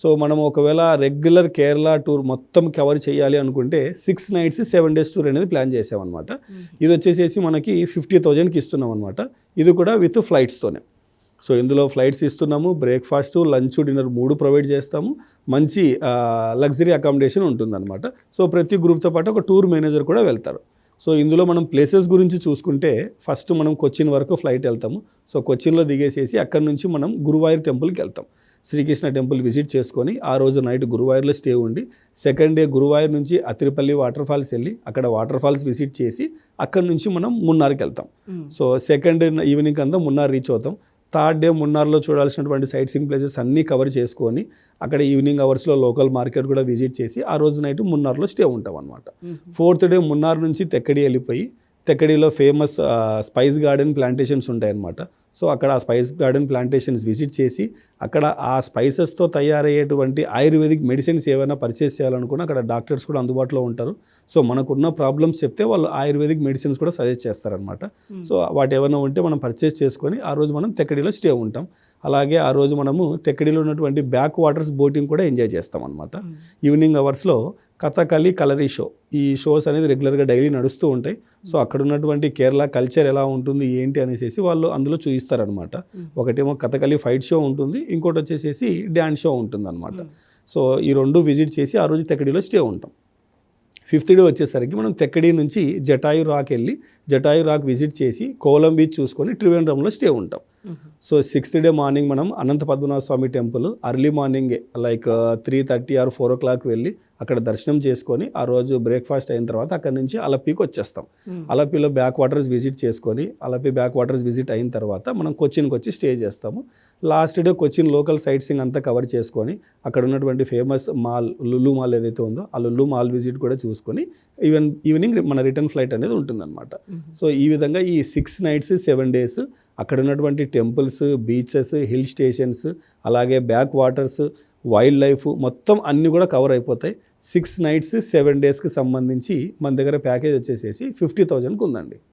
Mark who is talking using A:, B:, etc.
A: So మనం ఒకవేళ regular Kerala tour మొత్తం కవర్ చేయాలి అనుకుంటే 6 nights 7 days టూర్ అనేది ప్లాన్ చేసామన్నమాట. ఇది వచ్చేసేసి మనకి 50,000కి ఇస్తున్నాం అనమాట. ఇది కూడా విత్ ఫ్లైట్స్తోనే. సో ఇందులో ఫ్లైట్స్ ఇస్తున్నాము, బ్రేక్ఫాస్ట్, లంచ్, డిన్నర్ 3 ప్రొవైడ్ చేస్తాము. మంచి లగ్జరీ అకామిడేషన్ ఉంటుందన్నమాట. సో ప్రతి గ్రూప్తో పాటు ఒక టూర్ మేనేజర్ కూడా వెళ్తారు. సో ఇందులో మనం ప్లేసెస్ గురించి చూసుకుంటే ఫస్ట్ మనం కొచ్చిన్ వరకు ఫ్లైట్ వెళ్తాము. సో కొచ్చిన్లో దిగేసేసి అక్కడి నుంచి మనం గురువాయూర్ టెంపుల్కి వెళ్తాం. శ్రీకృష్ణ టెంపుల్ విజిట్ చేసుకొని ఆ రోజు నైట్ గురువాయూర్లో స్టే ఉండి సెకండ్ డే గురువాయూర్ నుంచి అతిరిపల్లి వాటర్ ఫాల్స్ వెళ్ళి అక్కడ వాటర్ ఫాల్స్ విజిట్ చేసి అక్కడి నుంచి మనం మున్నార్కి వెళ్తాం. సో సెకండ్ ఈవినింగ్ అంతా మున్నార్ రీచ్ అవుతాం. థర్డ్ డే మున్నార్లో చూడాల్సినటువంటి సైట్ సీయింగ్ ప్లేసెస్ అన్నీ కవర్ చేసుకొని అక్కడ ఈవినింగ్ అవర్స్లో లోకల్ మార్కెట్ కూడా విజిట్ చేసి ఆ రోజు నైట్ మున్నార్లో స్టే ఉంటాం అనమాట. ఫోర్త్ డే మున్నార్ నుంచి తెక్కడి వెళ్ళిపోయి తెక్కడిలో ఫేమస్ స్పైస్ గార్డెన్ ప్లాంటేషన్స్ ఉంటాయన్నమాట. సో అక్కడ ఆ స్పైస్ గార్డెన్ ప్లాంటేషన్స్ విజిట్ చేసి అక్కడ ఆ స్పైసెస్తో తయారయ్యేటువంటి ఆయుర్వేదిక్ మెడిసిన్స్ ఏమైనా పర్చేస్ చేయాలనుకున్నా అక్కడ డాక్టర్స్ కూడా అందుబాటులో ఉంటారు. సో మనకున్న ప్రాబ్లమ్స్ చెప్తే వాళ్ళు ఆయుర్వేదిక్ మెడిసిన్స్ కూడా సజెస్ట్ చేస్తారనమాట. సో వాటి ఏమైనా ఉంటే మనం పర్చేస్ చేసుకొని ఆ రోజు మనం తెక్కడిలో స్టే ఉంటాం. అలాగే ఆ రోజు మనము తెక్కడిలో ఉన్నటువంటి బ్యాక్ వాటర్స్ బోటింగ్ కూడా ఎంజాయ్ చేస్తాం అనమాట. ఈవినింగ్ అవర్స్లో కథకళి కలరీ షో, ఈ షోస్ అనేది రెగ్యులర్గా డైలీ నడుస్తూ ఉంటాయి. సో అక్కడ ఉన్నటువంటి కేరళ కల్చర్ ఎలా ఉంటుంది ఏంటి అనేసి వాళ్ళు అందులో చూపిస్తారనమాట. ఒకటేమో కథకళి ఫైట్ షో ఉంటుంది, ఇంకోటి వచ్చేసేసి డ్యాన్స్ షో ఉంటుంది అనమాట. సో ఈ 2 విజిట్ చేసి ఆ రోజు తెక్కడిలో స్టే ఉంటాం. 5th డే వచ్చేసరికి మనం తెక్కడి నుంచి జటాయు రాక్ వెళ్ళి జటాయు రాక్ విజిట్ చేసి కోలం బీచ్ చూసుకొని ట్రివేండ్రంలో స్టే ఉంటాం. సో 6th డే మార్నింగ్ మనం అనంత పద్మనాభ స్వామి టెంపుల్ అర్లీ మార్నింగే లైక్ 3:30 or 4 o'clock వెళ్ళి అక్కడ దర్శనం చేసుకొని ఆ రోజు బ్రేక్ఫాస్ట్ అయిన తర్వాత అక్కడ నుంచి అలపికి వచ్చేస్తాం. అలపిలో బ్యాక్ వాటర్స్ విజిట్ చేసుకొని అలపి బ్యాక్ వాటర్స్ విజిట్ అయిన తర్వాత మనం కొచ్చిన్కి వచ్చి స్టే చేస్తాము. Last day Cochin local sight seeing అంతా కవర్ చేసుకొని అక్కడ ఉన్నటువంటి ఫేమస్ మాల్ లులు మాల్ ఏదైతే ఉందో ఆ లులు మాల్ విజిట్ కూడా చూసుకొని ఈవినింగ్ మన రిటర్న్ ఫ్లైట్ అనేది ఉంటుందన్నమాట. సో ఈ విధంగా ఈ 6 nights 7 days అక్కడ ఉన్నటువంటి టెంపుల్స్, బీచెస్, హిల్ స్టేషన్స్, అలాగే బ్యాక్ వాటర్స్, వైల్డ్ లైఫ్ మొత్తం అన్నీ కూడా కవర్ అయిపోతాయి. 6 nights 7 daysకి సంబంధించి మన దగ్గర ప్యాకేజ్ వచ్చేసేసి 50,000కి ఉందండి.